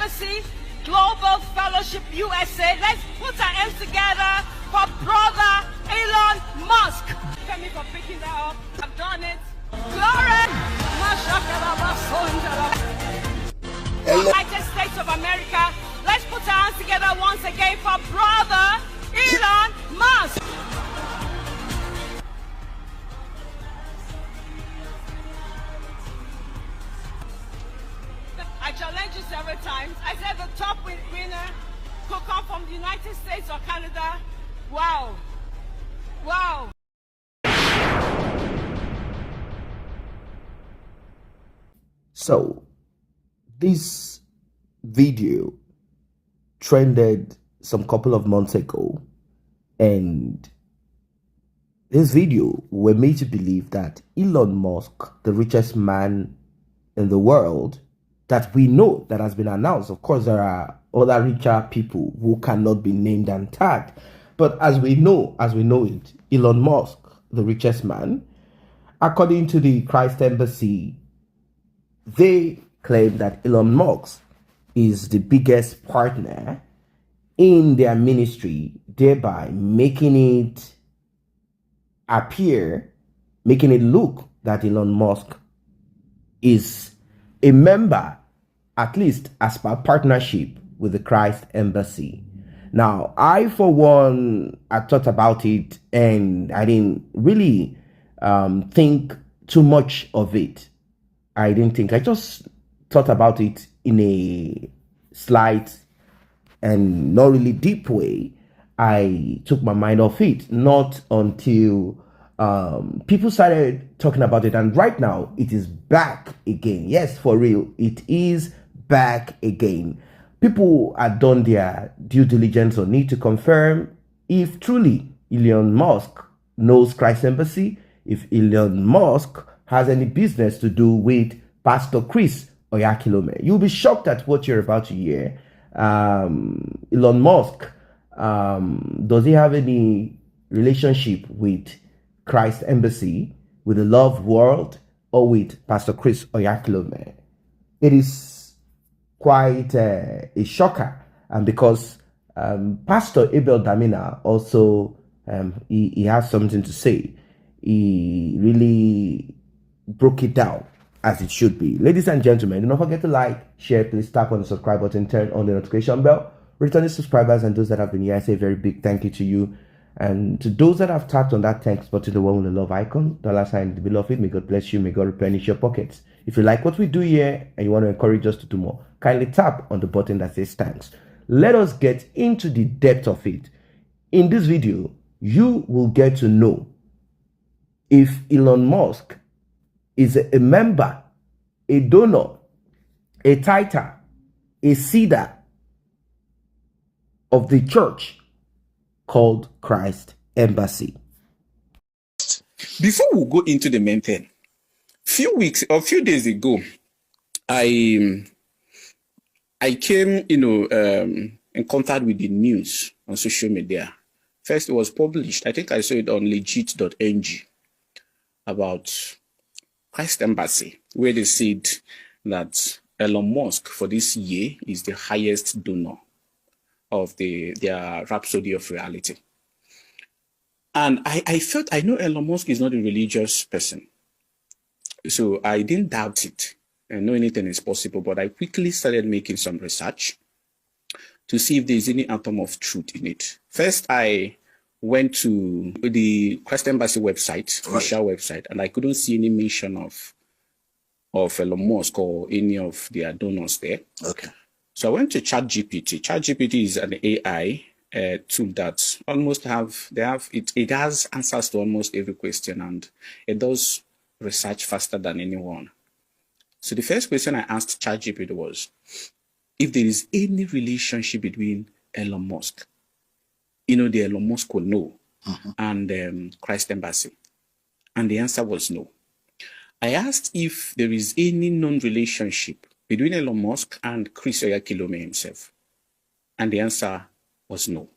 Embassy Global Fellowship USA. Let's put our hands together for brother Elon Musk. Thank me for picking that up. I've done it. Glory! United States of America. Let's put our hands together once again for brother Elon Musk. I challenged you several times. I said the top winner could come from the United States or Canada. Wow. Wow. So, this video trended some couple of months ago, and this video were made to believe that Elon Musk, the richest man in the world, that we know that has been announced. Of course, there are other richer people who cannot be named and tagged. But as we know it, Elon Musk, the richest man, according to the Christ Embassy, they claim that Elon Musk is the biggest partner in their ministry, thereby making it look that Elon Musk is a member, at least as per partnership with the Christ Embassy. Now, I, for one, I thought about it and I didn't really think too much of it. I just thought about it in a slight and not really deep way. I took my mind off it, not until people started talking about it, and right now it is back again. Yes, for real, it is back again. People have done their due diligence or need to confirm if truly Elon Musk knows Christ Embassy, if Elon Musk has any business to do with Pastor Chris Oyakhilome. You'll be shocked at what you're about to hear. Elon Musk, does he have any relationship with Christ Embassy, with the Love World, or with Pastor Chris Oyakhilome? It is quite a shocker, and because Pastor Abel Damina also he has something to say. He really broke it down as it should be. Ladies and gentlemen, do not forget to like, share, please tap on the subscribe button, turn on the notification bell. Returning subscribers and those that have been here, I say a very big thank you to you. And to those that have tapped on that thanks button, the one with the love icon, $sign, the beloved, may God bless you, may God replenish your pockets. If you like what we do here and you want to encourage us to do more, kindly tap on the button that says thanks. Let us get into the depth of it. In this video, you will get to know if Elon Musk is a member, a donor, a tither, a seeder of the church called Christ Embassy. Before we go into the main thing, few days ago, I came, in contact with the news on social media. First, it was published. I think I saw it on legit.ng about Christ Embassy, where they said that Elon Musk for this year is the highest donor of their Rhapsody of Reality. And I felt, I know Elon Musk is not a religious person, so I didn't doubt it and know anything is possible, but I quickly started making some research to see if there's any atom of truth in it. First, I went to the Christ Embassy website, official website, and I couldn't see any mention of Elon Musk or any of their donors there. Okay. So I went to ChatGPT. ChatGPT is an AI tool that almost it has answers to almost every question, and it does research faster than anyone. So the first question I asked ChatGPT was if there is any relationship between Elon Musk, the Elon Musk will know, and Christ Embassy, and the answer was no. I asked if there is any known relationship between Elon Musk and Chris Oyakhilome himself, and the answer was no.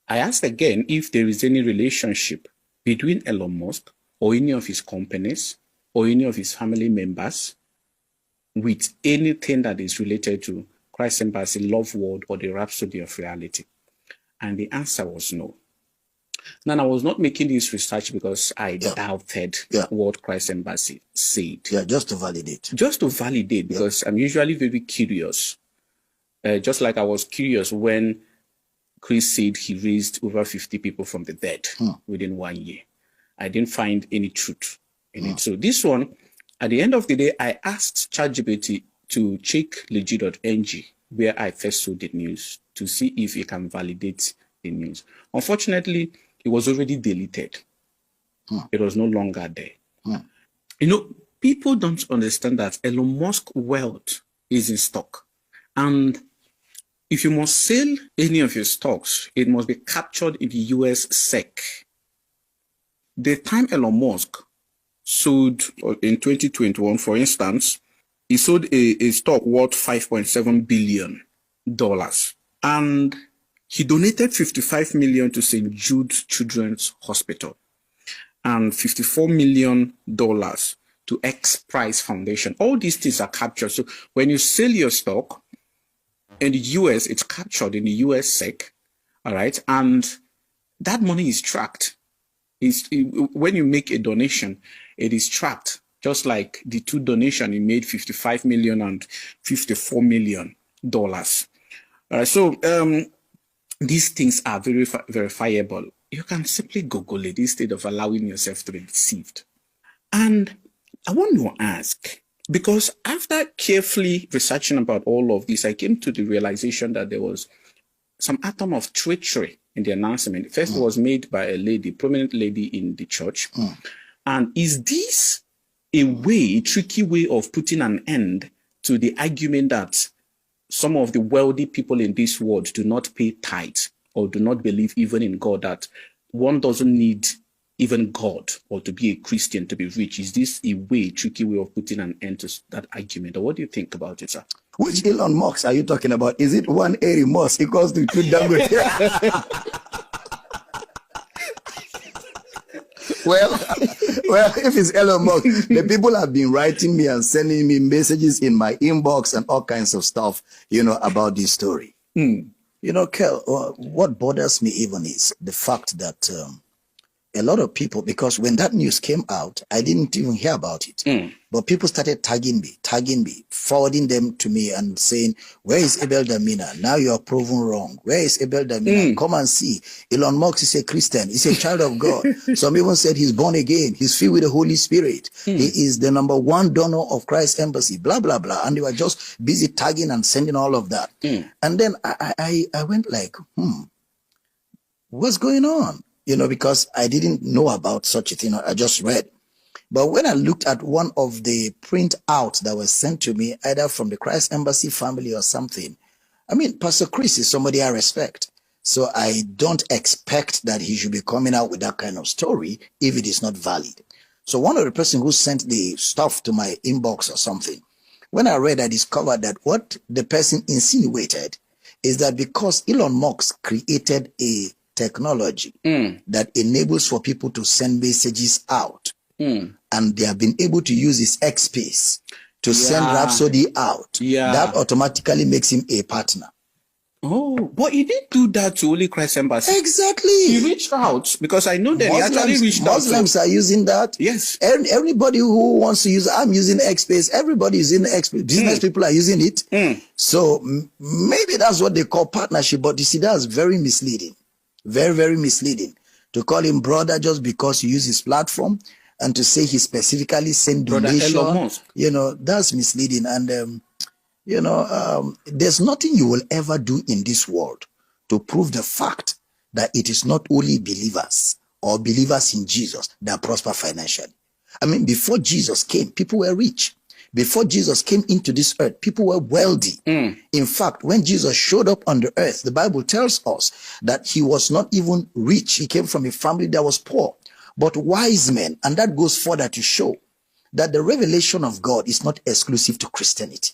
I asked again if there is any relationship between Elon Musk or any of his companies or any of his family members with anything that is related to Christ Embassy, Love World, or the Rhapsody of Reality? And the answer was no. Now, I was not making this research because I doubted what Christ Embassy said. Yeah, just to validate. Just to validate, because I'm usually very curious. Just like I was curious when Chris said he raised over 50 people from the dead within 1 year. I didn't find any truth in it. So this one, at the end of the day, I asked ChatGPT to check legit.ng, where I first saw the news, to see if it can validate the news. Unfortunately, it was already deleted. It was no longer there. You know, people don't understand that Elon Musk wealth is in stock. And if you must sell any of your stocks, it must be captured in the US SEC. The time Elon Musk sold in 2021, for instance, he sold a stock worth $5.7 billion. And he donated $55 million to St. Jude's Children's Hospital and $54 million to X Prize Foundation. All these things are captured. So when you sell your stock in the US, it's captured in the US SEC, all right? And that money is tracked. When you make a donation, it is tracked, just like the two donations he made, $55 million and $54 million. So these things are very verifiable. You can simply Google it instead of allowing yourself to be deceived. And I want to ask, because after carefully researching about all of this, I came to the realization that there was some atom of treachery in the announcement. First, it was made by a lady, prominent lady in the church. And is this a tricky way of putting an end to the argument that some of the wealthy people in this world do not pay tithe or do not believe even in God, that one doesn't need even God or to be a Christian to be rich? Is this a tricky way of putting an end to that argument? Or what do you think about it, sir? Which Elon Musk are you talking about? Is it 180 Musk equals to 2 Dangote? Well, if it's Elon Musk, the people have been writing me and sending me messages in my inbox and all kinds of stuff, about this story. Kel, what bothers me even is the fact that a lot of people, because when that news came out, I didn't even hear about it. But people started tagging me, forwarding them to me and saying, where is Abel Damina? Now you are proven wrong. Where is Abel Damina? Come and see. Elon Musk is a Christian. He's a child of God. Some even said he's born again. He's filled with the Holy Spirit. He is the #1 donor of Christ Embassy, blah, blah, blah. And they were just busy tagging and sending all of that. And then I went like, what's going on? Because I didn't know about such a thing. I just read. But when I looked at one of the printouts that was sent to me, either from the Christ Embassy family or something, I mean, Pastor Chris is somebody I respect. So I don't expect that he should be coming out with that kind of story if it is not valid. So one of the person who sent the stuff to my inbox or something, when I read, I discovered that what the person insinuated is that because Elon Musk created a technology that enables for people to send messages out, and they have been able to use his X space to send Rhapsody out, that automatically makes him a partner. Oh, but he didn't do that to only Christ Embassy. Exactly. He reached out, because I know that he actually reached out. Muslims are using that. Yes. Everybody who wants to use, I'm using X space. Everybody is using X space. Business people are using it. So maybe that's what they call partnership. But you see, that's very misleading. Very, very misleading to call him brother just because you use his platform, and to say he specifically sent donation. That's misleading. And, there's nothing you will ever do in this world to prove the fact that it is not only believers or believers in Jesus that prosper financially. I mean, before Jesus came, people were rich. Before Jesus came into this earth, people were wealthy. In fact, when Jesus showed up on the earth, the Bible tells us that he was not even rich. He came from a family that was poor, but wise men. And that goes further to show that the revelation of God is not exclusive to Christianity.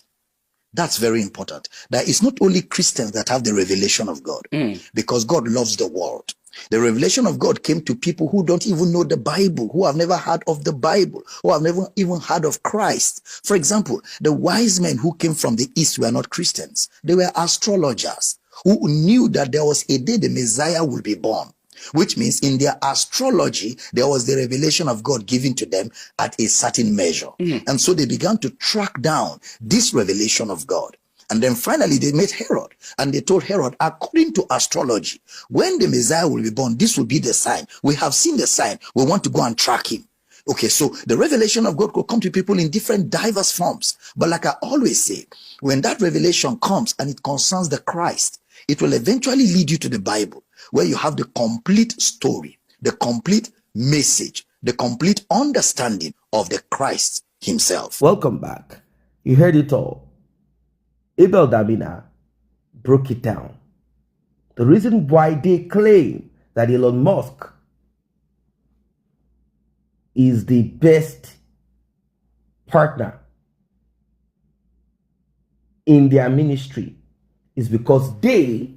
That's very important. That it's not only Christians that have the revelation of God, because God loves the world. The revelation of God came to people who don't even know the Bible, who have never heard of the Bible, who have never even heard of Christ. For example, the wise men who came from the East were not Christians. They were astrologers who knew that there was a day the Messiah will be born, which means in their astrology, there was the revelation of God given to them at a certain measure. And so they began to track down this revelation of God. And then finally they met Herod, and they told Herod, according to astrology, when the Messiah will be born, this will be the sign. We have seen the sign. We want to go and track him. Okay, so the revelation of God could come to people in different diverse forms. But like I always say, when that revelation comes and it concerns the Christ, it will eventually lead you to the Bible, where you have the complete story, the complete message, the complete understanding of the Christ himself. Welcome back. You heard it all. Abel Damina broke it down. The reason why they claim that Elon Musk is the best partner in their ministry is because they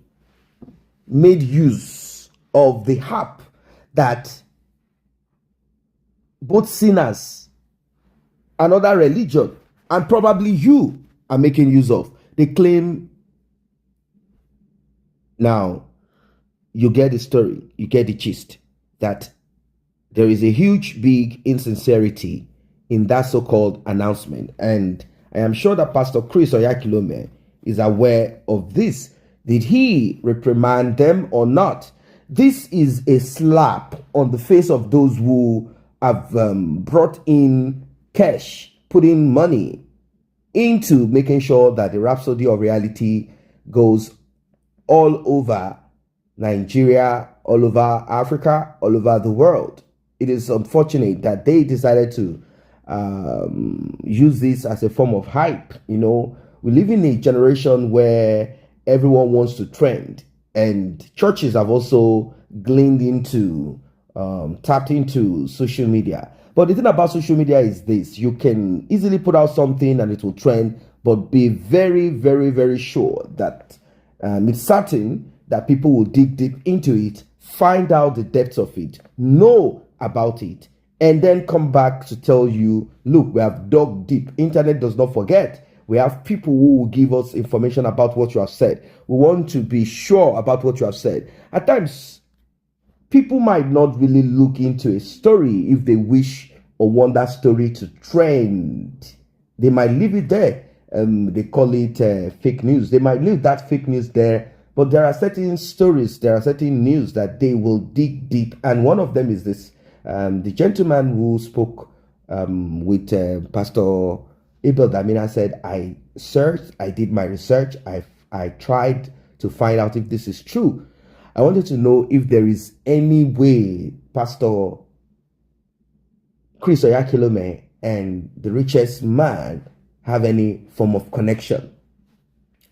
made use of the app that both sinners and other religion and probably you are making use of. They claim, now you get the story, you get the gist, that there is a huge, big insincerity in that so-called announcement. And I am sure that Pastor Chris Oyakhilome is aware of this. Did he reprimand them or not? This is a slap on the face of those who have brought in cash, put in money into making sure that the Rhapsody of Reality goes all over Nigeria, all over Africa, all over the world. It is unfortunate that they decided to use this as a form of hype. You know, we live in a generation where everyone wants to trend, and churches have also gleaned into, tapped into social media. But the thing about social media is this: you can easily put out something and it will trend, but be very, very, very sure that it's certain that people will dig deep into it, find out the depths of it, know about it, and then come back to tell you, look, we have dug deep. Internet does not forget. We have people who will give us information about what you have said. We want to be sure about what you have said. At times, people might not really look into a story if they wish or want that story to trend. They might leave it there. They call it fake news. They might leave that fake news there. But there are certain stories, there are certain news that they will dig deep. And one of them is this. The gentleman who spoke with Pastor Abel Damina said, I searched, I did my research, I tried to find out if this is true. I wanted to know if there is any way Pastor Chris Oyakhilome and the richest man have any form of connection.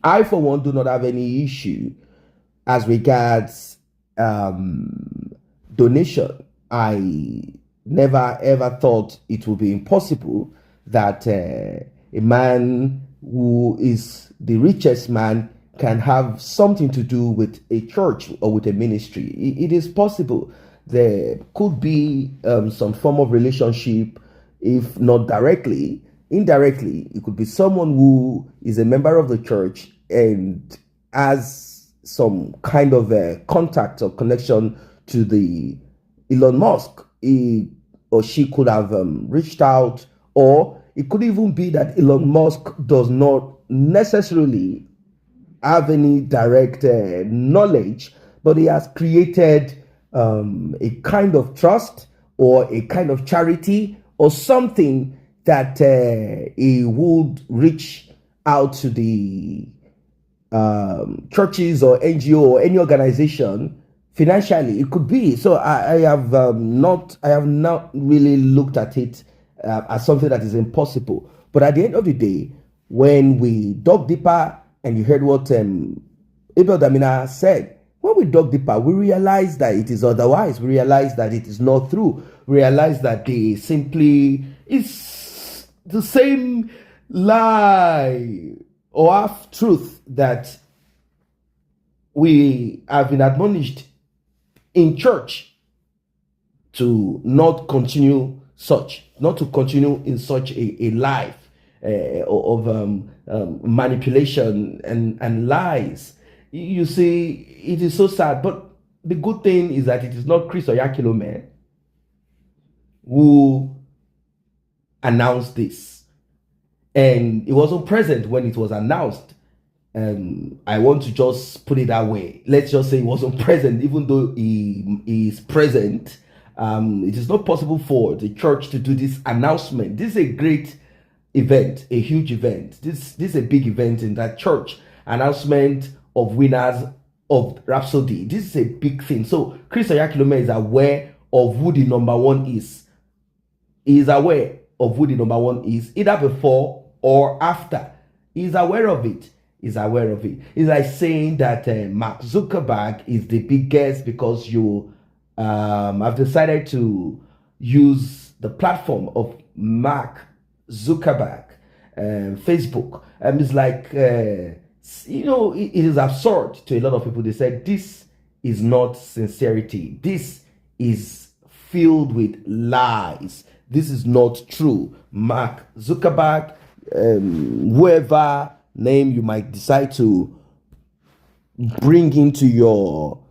I, for one, do not have any issue as regards donation. I never ever thought it would be impossible that a man who is the richest man can have something to do with a church or with a ministry. It is possible. There could be some form of relationship, if not directly, indirectly. It could be someone who is a member of the church and has some kind of a contact or connection to the Elon Musk. He or she could have reached out, or it could even be that Elon Musk does not necessarily have any direct knowledge, but he has created a kind of trust or a kind of charity or something that he would reach out to the churches or NGO or any organization financially. It could be. So I have not really looked at it as something that is impossible. But at the end of the day, when we dug deeper, and you heard what Abel Damina said, when we dug deeper, we realized that it is otherwise. We realized that it is not true. We realized that they simply, it's the same lie or half-truth that we have been admonished in church to not continue in such a life of manipulation and lies. You see, it is so sad. But the good thing is that it is not Chris Oyakhilome who announced this, and he wasn't present when it was announced. I want to just put it that way. Let's just say he wasn't present, even though he is present. It is not possible for the church to do this announcement. This is a great event, a huge event. This is a big event in that church. Announcement of winners of Rhapsody. This is a big thing. So Chris Oyakhilome is aware of who the number one is. He is aware of who the number one is, either before or after. He is aware of it. He's aware of it. It's like saying that Mark Zuckerberg is the biggest because you have decided to use the platform of Mark Zuckerberg, Facebook. It's like, it is absurd to a lot of people. They said this is not sincerity. This is filled with lies. This is not true. Mark Zuckerberg, whoever name you might decide to bring into your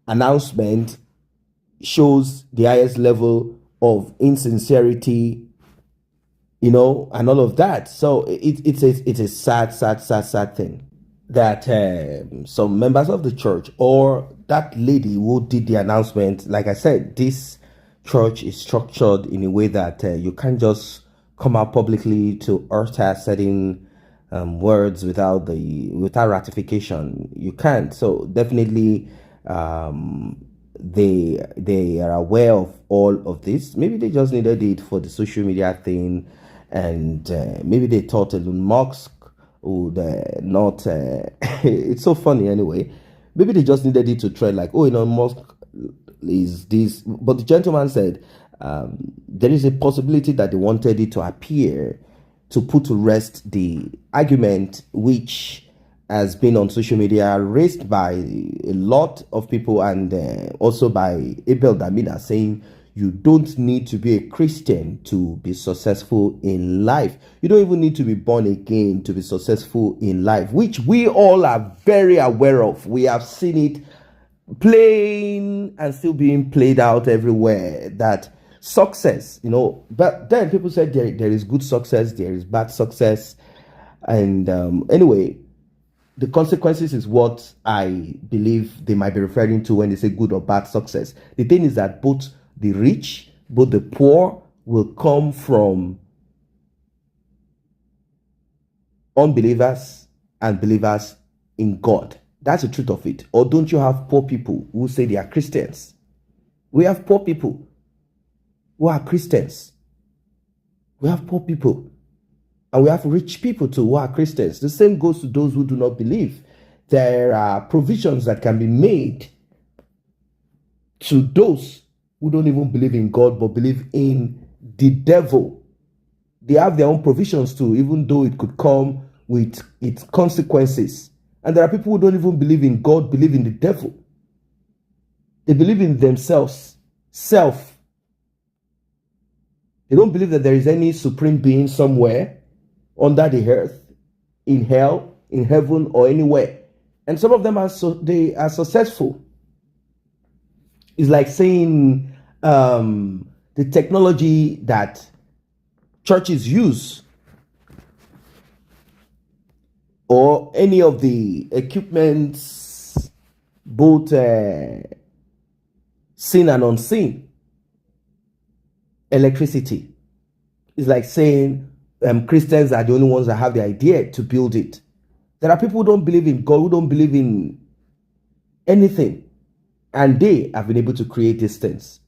announcement, shows the highest level of insincerity, and all of that. So it's a sad thing that some members of the church or that lady who did the announcement, like I said, this church is structured in a way that you can't just come out publicly to utter certain words without ratification. You can't. So definitely they are aware of all of this. Maybe they just needed it for the social media thing, and maybe they thought Elon Musk would not. It's so funny anyway. Maybe they just needed it to tread like, oh, Elon Musk is this. But the gentleman said there is a possibility that they wanted it to appear to put to rest the argument which has been on social media, raised by a lot of people, and also by Abel, Damina, saying you don't need to be a Christian to be successful in life. You don't even need to be born again to be successful in life, which we all are very aware of. We have seen it playing and still being played out everywhere, that success, but then people said there is good success, there is bad success, and anyway, the consequences is what I believe they might be referring to when they say good or bad success. The thing is that both the rich, both the poor will come from unbelievers and believers in God. That's the truth of it. Or don't you have poor people who say they are Christians? We have poor people who are Christians. We have poor people. And we have rich people too who are Christians. The same goes to those who do not believe. There are provisions that can be made to those who don't even believe in God but believe in the devil. They have their own provisions too, even though it could come with its consequences. And there are people who don't even believe in God, believe in the devil. They believe in themselves, self. They don't believe that there is any supreme being somewhere under the earth, in hell, in heaven, or anywhere. And some of them are successful. It's like saying the technology that churches use, or any of the equipments, both seen and unseen, electricity. It's like saying Christians are the only ones that have the idea to build it. There are people who don't believe in God, who don't believe in anything, and they have been able to create these things.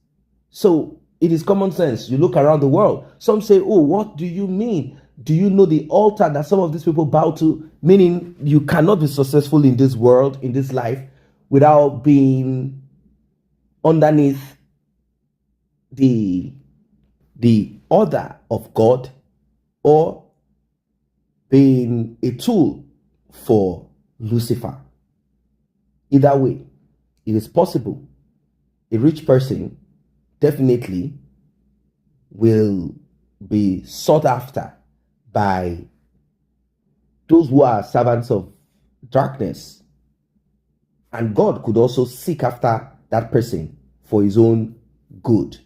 So it is common sense. You look around the world. Some say, oh, what do you mean? Do you know the altar that some of these people bow to? Meaning you cannot be successful in this world, in this life, without being underneath the order of God, or being a tool for Lucifer. Either way, it is possible. a rich person definitely will be sought after by those who are servants of darkness. And God could also seek after that person for his own good.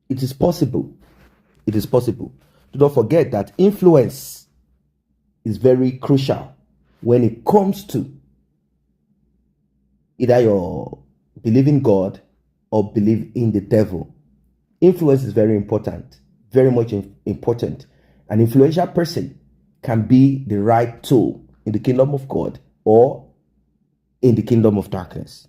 It is possible. It is possible. Do not forget that influence is very crucial when it comes to either your believe in God or believe in the devil. Influence is very important, very much important. An influential person can be the right tool in the kingdom of God or in the kingdom of darkness.